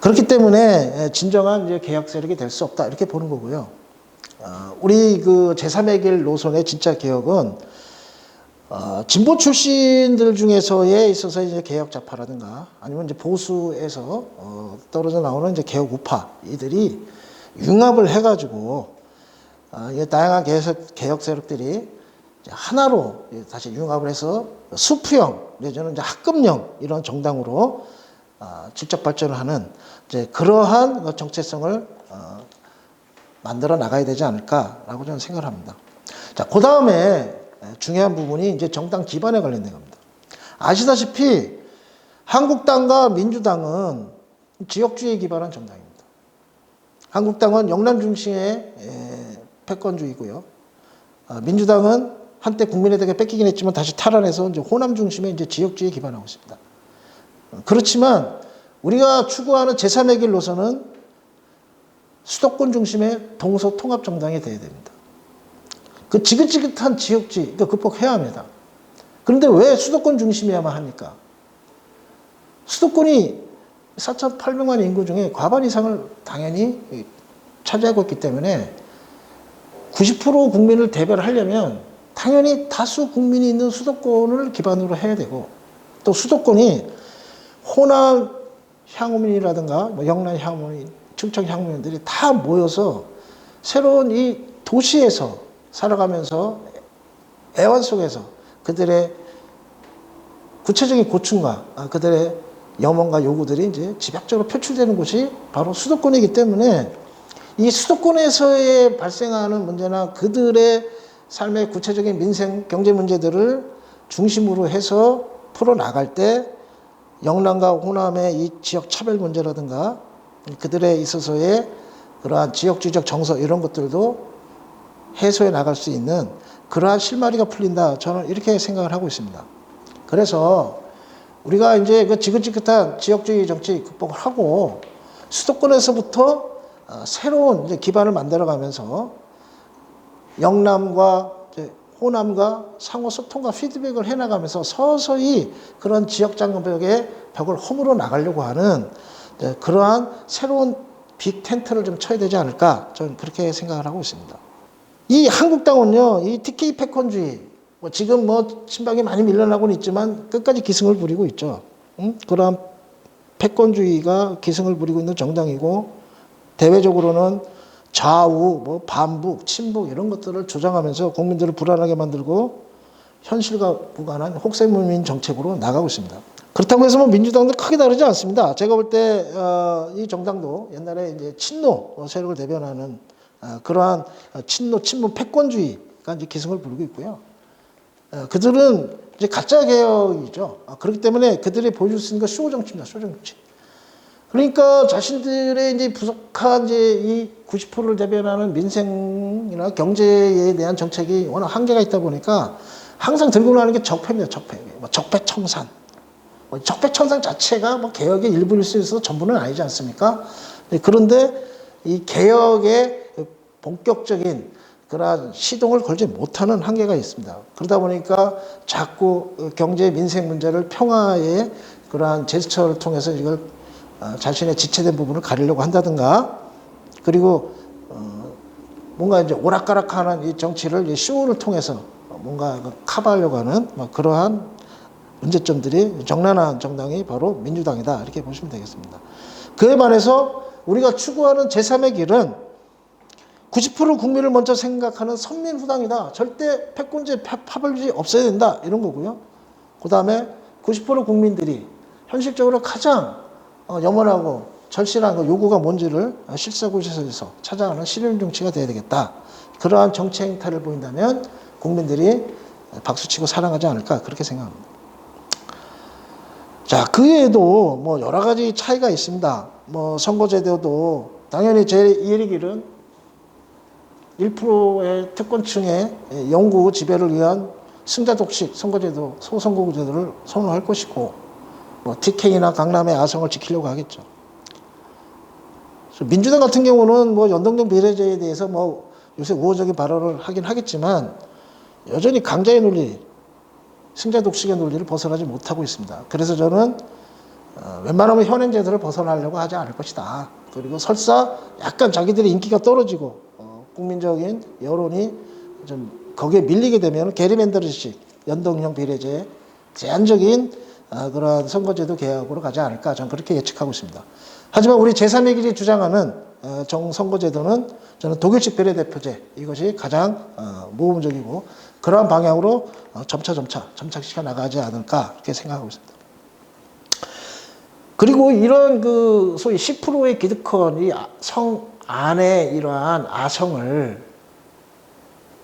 [SPEAKER 1] 그렇기 때문에 진정한 이제 개혁 세력이 될 수 없다 이렇게 보는 거고요. 우리 그 제3의 길 노선의 진짜 개혁은 진보 출신들 중에서에 있어서 이제 개혁 좌파라든가 아니면 이제 보수에서 떨어져 나오는 이제 개혁 우파 이들이 융합을 해가지고 다양한 개혁 세력들이 하나로 다시 융합을 해서 수프형 내지는 이제 학급형 이런 정당으로 직접 발전을 하는 이제 그러한 정체성을 만들어 나가야 되지 않을까라고 저는 생각을 합니다. 자, 그 다음에 중요한 부분이 이제 정당 기반에 관련된 겁니다. 아시다시피 한국당과 민주당은 지역주의에 기반한 정당입니다. 한국당은 영남 중심의 패권주의고요. 민주당은 한때 국민의당에 뺏기긴 했지만 다시 탈환해서 이제 호남 중심의 이제 지역주의에 기반하고 있습니다. 그렇지만 우리가 추구하는 제3의 길 노선은 수도권 중심의 동서통합 정당이 돼야 됩니다. 그 지긋지긋한 지역주의, 그러니까 극복해야 합니다. 그런데 왜 수도권 중심이야만 합니까? 수도권이 4,800만 인구 중에 과반 이상을 당연히 차지하고 있기 때문에 90% 국민을 대변을 하려면 당연히 다수 국민이 있는 수도권을 기반으로 해야 되고 또 수도권이 호남 향후민이라든가 뭐 영남 향후민, 충청 향후민들이 다 모여서 새로운 이 도시에서 살아가면서 애환 속에서 그들의 구체적인 고충과 그들의 염원과 요구들이 이제 집약적으로 표출되는 곳이 바로 수도권이기 때문에 이 수도권에서의 발생하는 문제나 그들의 삶의 구체적인 민생 경제 문제들을 중심으로 해서 풀어나갈 때 영남과 호남의 이 지역 차별 문제라든가 그들에 있어서의 그러한 지역주의적 정서 이런 것들도 해소해 나갈 수 있는 그러한 실마리가 풀린다. 저는 이렇게 생각을 하고 있습니다. 그래서 우리가 이제 그 지긋지긋한 지역주의 정치 극복을 하고 수도권에서부터 새로운 이제 기반을 만들어가면서 영남과 호남과 상호 소통과 피드백을 해나가면서 서서히 그런 지역 장벽의 벽을 허물어 나가려고 하는 그러한 새로운 빅 텐트를 좀 쳐야 되지 않을까 저는 그렇게 생각을 하고 있습니다. 이 한국당은요, 이 TK 패권주의, 지금 뭐 친박이 많이 밀려나고는 있지만 끝까지 기승을 부리고 있죠. 그러한 패권주의가 기승을 부리고 있는 정당이고 대외적으로는 좌우, 뭐 반북, 친북 이런 것들을 주장하면서 국민들을 불안하게 만들고 현실과 무관한 혹세무민 정책으로 나가고 있습니다. 그렇다고 해서 뭐 민주당도 크게 다르지 않습니다. 제가 볼 때 이 정당도 옛날에 이제 친노 세력을 대변하는 그러한 친노, 친문 패권주의가 이제 기승을 부리고 있고요. 그들은 이제 가짜 개혁이죠. 그렇기 때문에 그들이 보여줄 수 있는 건 쇼 정치입니다. 쇼 정치. 그러니까 자신들의 이제 부족한 이제 이 90%를 대변하는 민생이나 경제에 대한 정책이 워낙 한계가 있다 보니까 항상 들고 나오는 게 적폐입니다. 적폐. 뭐 적폐청산. 적폐청산 자체가 뭐 개혁의 일부일 수 있어서 전부는 아니지 않습니까? 그런데 이 개혁의 본격적인 그러한 시동을 걸지 못하는 한계가 있습니다. 그러다 보니까 자꾸 경제 민생 문제를 평화의 그러한 제스처를 통해서 이걸 자신의 지체된 부분을 가리려고 한다든가, 그리고 뭔가 이제 오락가락하는 이 정치를 쇼를 통해서 뭔가 커버하려고 하는 그러한 문제점들이 적나라한 정당이 바로 민주당이다, 이렇게 보시면 되겠습니다. 그에 반해서 우리가 추구하는 제3의 길은 90% 국민을 먼저 생각하는 선민후당이다. 절대 패권제, 파벌주의 없어야 된다, 이런 거고요. 그 다음에 90% 국민들이 현실적으로 가장 염원하고 절실한 그 요구가 뭔지를 실사구시에서 찾아가는 실용정치가 돼야 되겠다. 그러한 정치 행태를 보인다면 국민들이 박수치고 사랑하지 않을까, 그렇게 생각합니다. 자, 그 외에도 뭐 여러 가지 차이가 있습니다. 뭐 선거제도도 당연히 제1의 길은 1%의 특권층의 영구 지배를 위한 승자독식 선거제도, 소선거구제도를 선호할 것이고, 뭐 TK나 강남의 아성을 지키려고 하겠죠. 민주당 같은 경우는 뭐 연동형 비례제에 대해서 뭐 요새 우호적인 발언을 하긴 하겠지만 여전히 강자의 논리, 승자 독식의 논리를 벗어나지 못하고 있습니다. 그래서 저는 웬만하면 현행 제도를 벗어나려고 하지 않을 것이다. 그리고 설사 약간 자기들의 인기가 떨어지고 국민적인 여론이 좀 거기에 밀리게 되면 게리맨더식 연동형 비례제 제한적인 그러한 선거제도 개혁으로 가지 않을까, 저는 그렇게 예측하고 있습니다. 하지만 우리 제3의 길이 주장하는 정선거제도는 저는 독일식 비례대표제, 이것이 가장 모범적이고 그러한 방향으로 점차 점착시켜 나가지 않을까, 이렇게 생각하고 있습니다. 그리고 이런 그 소위 10%의 기득권, 이 성 안에 이러한 아성을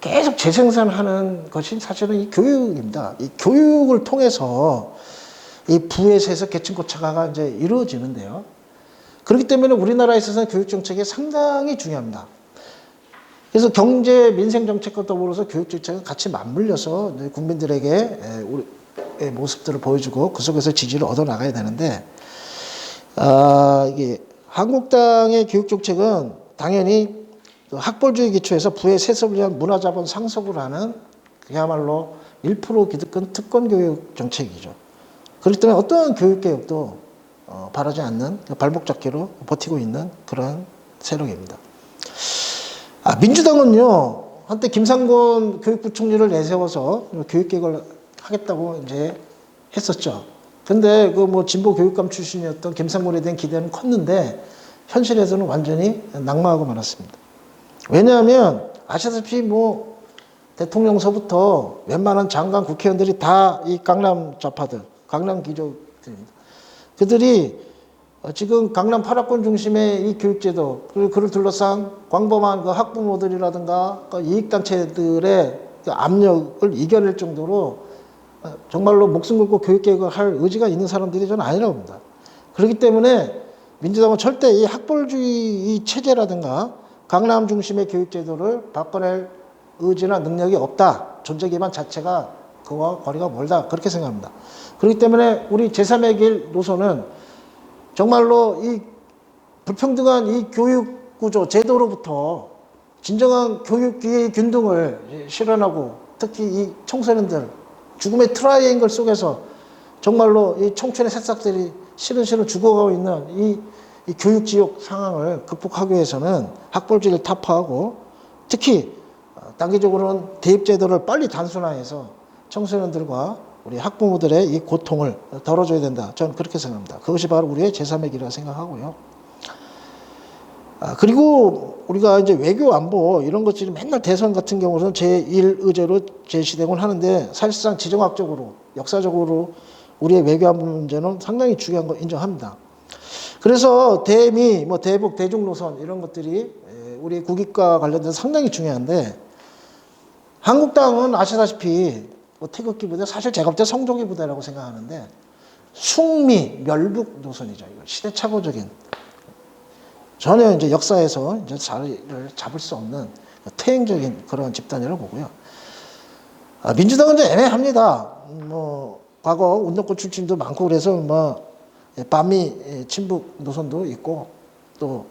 [SPEAKER 1] 계속 재생산하는 것이 사실은 이 교육입니다. 이 교육을 통해서 이 부에서 계층 고착화가 이제 이루어지는데요. 그렇기 때문에 우리나라에 있어서는 교육 정책이 상당히 중요합니다. 그래서 경제 민생 정책과 더불어서 교육 정책은 같이 맞물려서 국민들에게 우리의 모습들을 보여주고 그 속에서 지지를 얻어 나가야 되는데, 이게 한국당의 교육 정책은 당연히 학벌주의 기초에서 부의 세습을 위한 문화자본 상속을 하는 그야말로 1% 기득권 특권 교육 정책이죠. 그렇기 때문에 어떠한 교육개혁도 바라지 않는 발목잡기로 버티고 있는 그런 세력입니다. 민주당은요, 한때 김상곤 교육부총리를 내세워서 교육개혁을 하겠다고 이제 했었죠. 근데 그 뭐 진보 교육감 출신이었던 김상곤에 대한 기대는 컸는데 현실에서는 완전히 낙마하고 말았습니다. 왜냐하면 아시다시피 뭐 대통령서부터 웬만한 장관 국회의원들이 다 이 강남 좌파들, 강남 기족들입니다. 그들이 지금 강남 8학권 중심의 이 교육제도, 그리고 그를 둘러싼 광범한 그 학부모들이라든가 그 이익단체들의 그 압력을 이겨낼 정도로 정말로 목숨 걸고 교육개혁을 할 의지가 있는 사람들이 저는 아니라고 봅니다. 그렇기 때문에 민주당은 절대 이 학벌주의 이 체제라든가 강남 중심의 교육제도를 바꿔낼 의지나 능력이 없다. 존재 기반 자체가 그와 거리가 멀다. 그렇게 생각합니다. 그렇기 때문에 우리 제3의 길 노선은 정말로 이 불평등한 이 교육 구조, 제도로부터 진정한 교육 기회의 균등을 실현하고, 특히 이 청소년들, 죽음의 트라이앵글 속에서 정말로 이 청춘의 새싹들이 시른시른 죽어가고 있는 이 교육지옥 상황을 극복하기 위해서는 학벌주의를 타파하고, 특히 단기적으로는 대입제도를 빨리 단순화해서 청소년들과 우리 학부모들의 이 고통을 덜어줘야 된다. 저는 그렇게 생각합니다. 그것이 바로 우리의 제3의 길이라고 생각하고요. 그리고 우리가 이제 외교 안보 이런 것들이 맨날 대선 같은 경우는 제1 의제로 제시되곤 하는데, 사실상 지정학적으로, 역사적으로 우리의 외교 안보 문제는 상당히 중요한 거 인정합니다. 그래서 대미, 뭐 대북, 대중 노선 이런 것들이 우리 국익과 관련돼서 상당히 중요한데, 한국당은 아시다시피 뭐 태극기 부대, 사실 제가 볼 때 성조기 부대라고 생각하는데, 숙미 멸북 노선이죠. 이거 시대착오적인 전혀 이제 역사에서 이제 자리를 잡을 수 없는 퇴행적인 그런 집단이라고 보고요. 민주당은 좀 애매합니다. 뭐 과거 운동권 출신도 많고 그래서 뭐 반미 친북 노선도 있고 또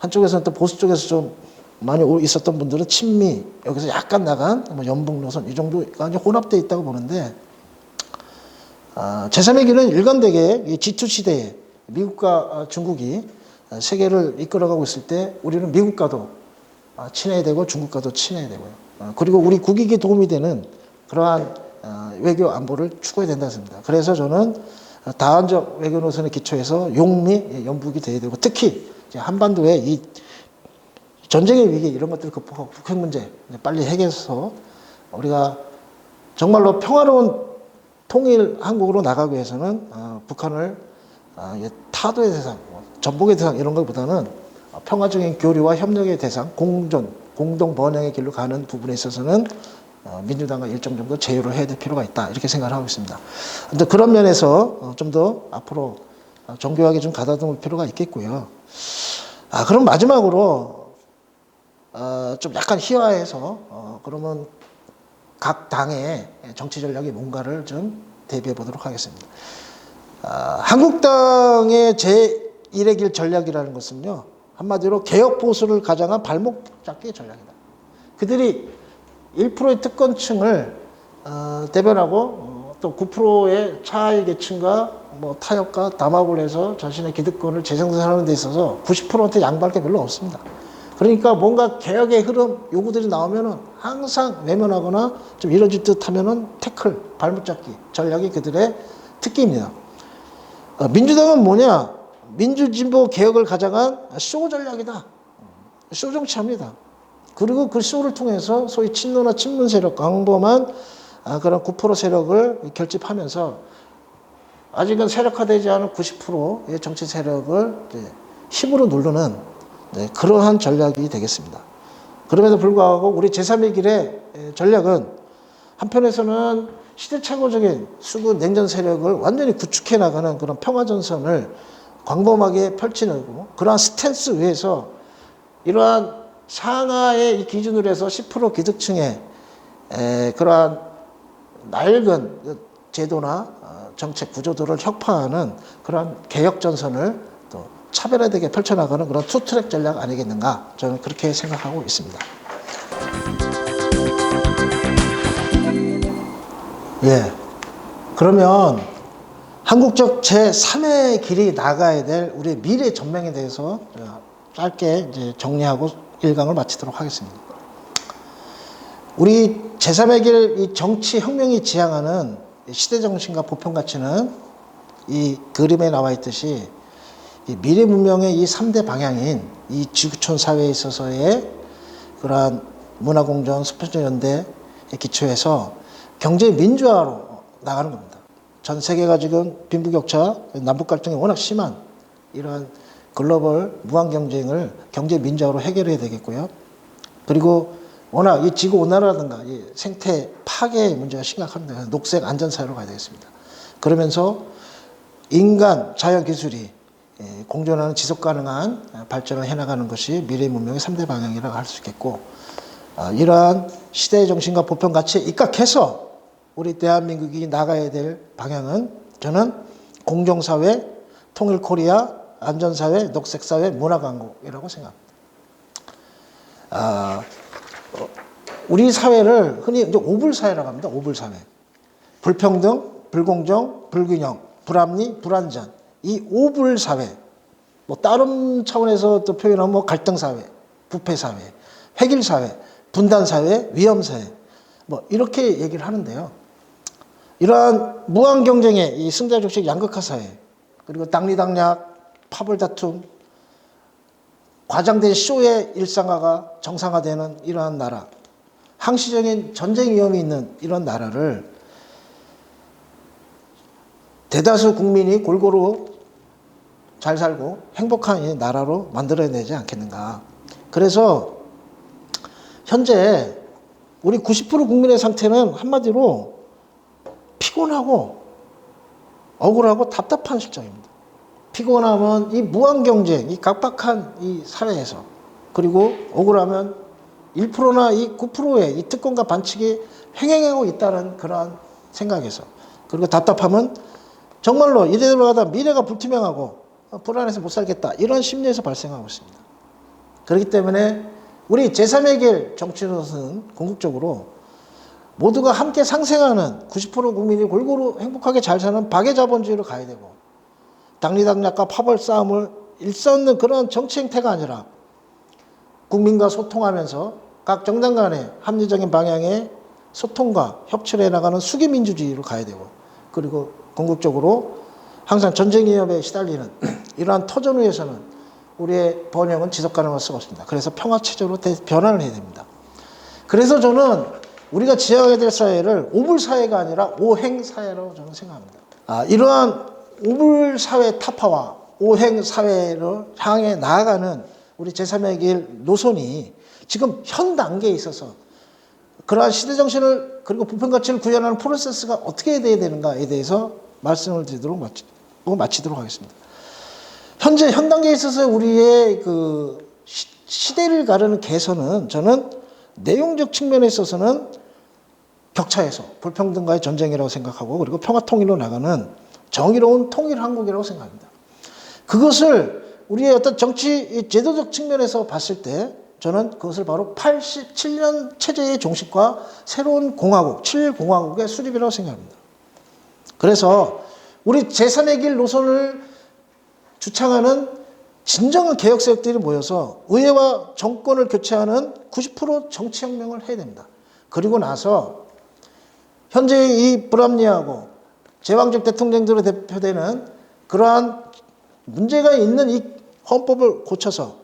[SPEAKER 1] 한쪽에서는 또 보수 쪽에서 좀 많이 있었던 분들은 친미 여기서 약간 나간 뭐 연북 노선 이 정도가 이제 혼합되어 있다고 보는데 제3의 길은 일관되게 이 G2 시대에 미국과 중국이 세계를 이끌어가고 있을 때 우리는 미국과도 친해야 되고 중국과도 친해야 되고요. 그리고 우리 국익에 도움이 되는 그러한 외교 안보를 추구해야 된다 했습니다. 그래서 저는 다원적 외교 노선에 기초해서 용미 연북이 돼야 되고 특히 이제 한반도의 이 전쟁의 위기 이런 것들을 극복하고 북핵 문제 빨리 해결해서 우리가 정말로 평화로운 통일 한국으로 나가기 위해서는 북한을 타도의 대상, 전복의 대상 이런 것보다는 평화적인 교류와 협력의 대상, 공동 번영의 길로 가는 부분에 있어서는 민주당과 일정 정도 제휴를 해야 될 필요가 있다 이렇게 생각을 하고 있습니다. 근데 그런 면에서 좀 더 앞으로 정교하게 좀 가다듬을 필요가 있겠고요. 그럼 마지막으로 좀 약간 희화해서 그러면 각 당의 정치 전략이 뭔가를 좀 대비해 보도록 하겠습니다. 한국당의 제1의 길 전략이라는 것은요, 한마디로 개혁 보수를 가장한 발목 잡기의 전략이다. 그들이 1%의 특권층을 대변하고 또 9%의 차이 계층과 뭐 타협과 담합을 해서 자신의 기득권을 재생산하는 데 있어서 90%한테 양보할 게 별로 없습니다. 그러니까 뭔가 개혁의 흐름 요구들이 나오면은 항상 외면하거나 좀 이뤄질 듯 하면은 태클, 발목 잡기 전략이 그들의 특기입니다. 민주당은 뭐냐? 민주진보 개혁을 가장한 쇼 전략이다. 쇼 정치합니다. 그리고 그 쇼를 통해서 소위 친노나 친문 세력, 광범한 그런 9% 세력을 결집하면서 아직은 세력화되지 않은 90%의 정치 세력을 힘으로 누르는 그러한 전략이 되겠습니다. 그럼에도 불구하고 우리 제3의 길의 전략은 한편에서는 시대착오적인 수구 냉전 세력을 완전히 구축해 나가는 그런 평화전선을 광범하게 펼치고 그러한 스탠스 위에서 이러한 상하의 기준으로 해서 10% 기득층의 그러한 낡은 제도나 정책 구조들을 혁파하는 그런 개혁전선을 또 차별화되게 펼쳐나가는 그런 투트랙 전략 아니겠는가 저는 그렇게 생각하고 있습니다. 예. 그러면 한국적 제3의 길이 나가야 될 우리의 미래 전망에 대해서 짧게 이제 정리하고 1강을 마치도록 하겠습니다. 우리 제3의 길 이 정치 혁명이 지향하는 시대 정신과 보편 가치는 이 그림에 나와 있듯이 이 미래 문명의 이 3대 방향인 이 지구촌 사회에 있어서의 그러한 문화공존, 수평적 연대에 기초해서 경제 민주화로 나가는 겁니다. 전 세계가 지금 빈부격차, 남북 갈등이 워낙 심한 이러한 글로벌 무한 경쟁을 경제 민주화로 해결해야 되겠고요. 그리고 워낙 이 지구 온난화라든가 이 생태 파괴의 문제가 심각합니다. 녹색 안전 사회로 가야 되겠습니다. 그러면서 인간, 자연 기술이 공존하는 지속 가능한 발전을 해나가는 것이 미래 문명의 3대 방향이라고 할 수 있겠고, 이러한 시대의 정신과 보편 가치에 입각해서 우리 대한민국이 나가야 될 방향은 저는 공정사회, 통일코리아, 안전사회, 녹색사회, 문화강국이라고 생각합니다. 우리 사회를 흔히 이제 오불사회라고 합니다. 오불사회. 불평등, 불공정, 불균형, 불합리, 불안전. 이 오불사회. 뭐 다른 차원에서 또 표현하면 뭐 갈등사회, 부패사회, 획일사회, 분단사회, 위험사회. 뭐 이렇게 얘기를 하는데요. 이러한 무한 경쟁의 이 승자족식 양극화 사회, 그리고 당리당략, 파벌다툼, 과장된 쇼의 일상화가 정상화되는 이러한 나라, 항시적인 전쟁 위험이 있는 이런 나라를 대다수 국민이 골고루 잘 살고 행복한 이 나라로 만들어내지 않겠는가. 그래서 현재 우리 90% 국민의 상태는 한마디로 피곤하고 억울하고 답답한 실정입니다. 피곤하면 이 무한 경쟁, 이 각박한 이 사회에서, 그리고 억울하면 1%나 이 9%의 이 특권과 반칙이 횡행하고 있다는 그러한 생각에서, 그리고 답답하면 정말로 이대로 가다 미래가 불투명하고 불안해서 못 살겠다, 이런 심리에서 발생하고 있습니다. 그렇기 때문에 우리 제3의 길 정치로서는 궁극적으로 모두가 함께 상생하는 90% 국민이 골고루 행복하게 잘 사는 박애자본주의로 가야 되고, 당리당략과 파벌 싸움을 일삼는 그런 정치 행태가 아니라 국민과 소통하면서 각 정당 간의 합리적인 방향의 소통과 협치를 해나가는 수기민주주의로 가야 되고, 그리고 궁극적으로 항상 전쟁 위협에 시달리는 이러한 터전 위에서는 우리의 번영은 지속 가능할 수가 없습니다. 그래서 평화체제로 변환을 해야 됩니다. 그래서 저는 우리가 지향해야 될 사회를 오불사회가 아니라 오행사회라고 저는 생각합니다. 이러한 오불사회 타파와 오행사회를 향해 나아가는 우리 제3의 길 노선이 지금 현 단계에 있어서 그러한 시대정신을, 그리고 보편가치를 구현하는 프로세스가 어떻게 돼야 되는가에 대해서 말씀을 드리도록 마치도록 하겠습니다. 현재 현 단계에 있어서 우리의 그 시대를 가르는 개선은 저는 내용적 측면에 있어서는 격차에서 불평등과의 전쟁이라고 생각하고, 그리고 평화통일로 나가는 정의로운 통일 한국이라고 생각합니다. 그것을 우리의 어떤 정치 제도적 측면에서 봤을 때 저는 그것을 바로 87년 체제의 종식과 새로운 공화국, 7공화국의 수립이라고 생각합니다. 그래서 우리 제3의 길 노선을 주창하는 진정한 개혁 세력들이 모여서 의회와 정권을 교체하는 90% 정치혁명을 해야 됩니다. 그리고 나서 현재의 이 불합리하고 제왕적 대통령들로 대표되는 그러한 문제가 있는 이 헌법을 고쳐서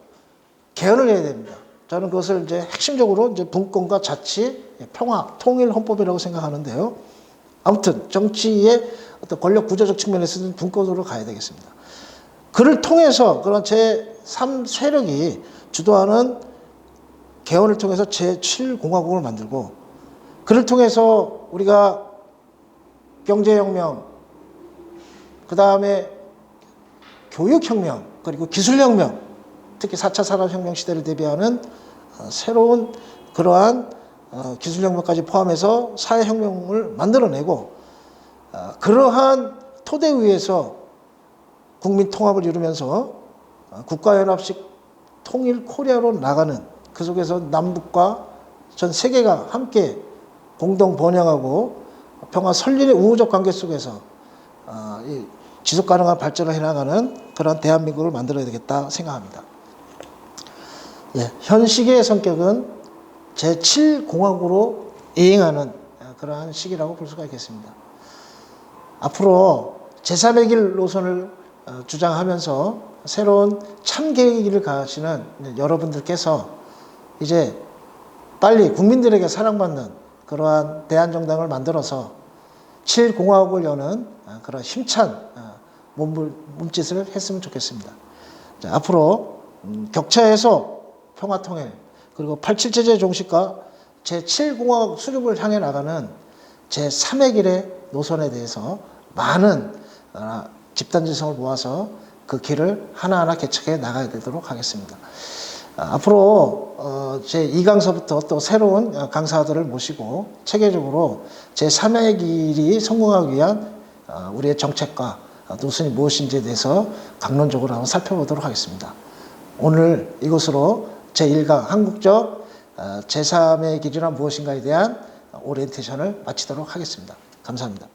[SPEAKER 1] 개헌을 해야 됩니다. 저는 그것을 이제 핵심적으로 이제 분권과 자치, 평화, 통일 헌법이라고 생각하는데요. 아무튼 정치의 어떤 권력 구조적 측면에서는 분권으로 가야 되겠습니다. 그를 통해서 그런 제3 세력이 주도하는 개헌을 통해서 제7공화국을 만들고, 그를 통해서 우리가 경제혁명, 그 다음에 교육혁명, 그리고 기술혁명, 특히 4차 산업혁명 시대를 대비하는 새로운 그러한 기술혁명까지 포함해서 사회혁명을 만들어내고, 그러한 토대 위에서 국민 통합을 이루면서 국가연합식 통일 코리아로 나가는, 그 속에서 남북과 전 세계가 함께 공동 번영하고 평화 설린의 우호적 관계 속에서 지속 가능한 발전을 해나가는 그런 대한민국을 만들어야 되겠다 생각합니다. 현 시기의 성격은 제7공화국으로 이행하는 그러한 시기라고 볼 수가 있겠습니다. 앞으로 제3의 길 노선을 주장하면서 새로운 참개혁의 길을 가시는 여러분들께서 이제 빨리 국민들에게 사랑받는 그러한 대한정당을 만들어서 7공화국을 여는 그런 힘찬 몸짓을 했으면 좋겠습니다. 자, 앞으로 격차에서 평화통일, 그리고 87체제 종식과 제7공화국 수립을 향해 나가는 제3의 길의 노선에 대해서 많은 집단지성을 모아서 그 길을 하나하나 개척해 나가야 되도록 하겠습니다. 앞으로 제2강서부터 또 새로운 강사들을 모시고 체계적으로 제3의 길이 성공하기 위한 우리의 정책과 노선이 무엇인지에 대해서 강론적으로 한번 살펴보도록 하겠습니다. 오늘 이것으로 제1강 한국적 제3의 길이란 무엇인가에 대한 오리엔테이션을 마치도록 하겠습니다. 감사합니다.